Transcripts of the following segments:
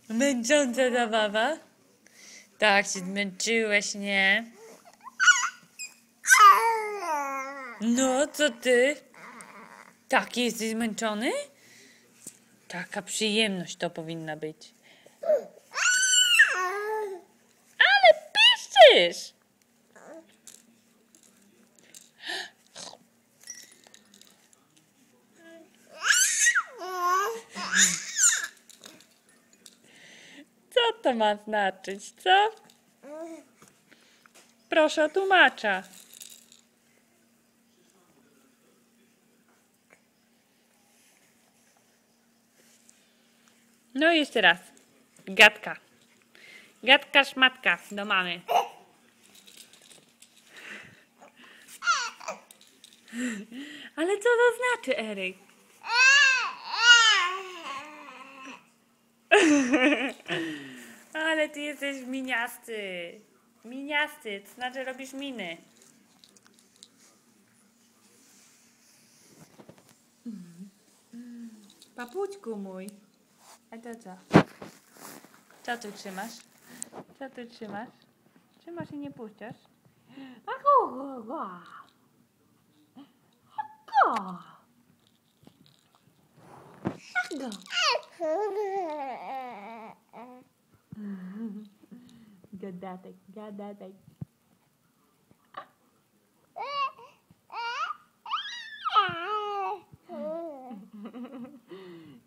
Męcząca zabawa? Tak się zmęczyłeś, nie? No, co ty? Taki jesteś zmęczony? Taka przyjemność to powinna być. Ale piszczysz! Co to ma znaczyć, co? Proszę o tłumacza. No i jeszcze raz. Gadka. Gadka szmatka do mamy. Ale co to znaczy, Eryk? Ale ty jesteś miniasty. Miniasty, to znaczy robisz miny. Papućku mój. A to co? Co tu trzymasz? Co tu trzymasz? Trzymasz i nie puszczasz? Gadatek, gadatek.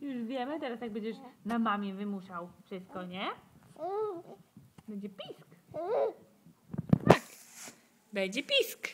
Już wiemy, teraz jak będziesz na mamie wymuszał wszystko, nie? Będzie pisk. Tak, będzie pisk.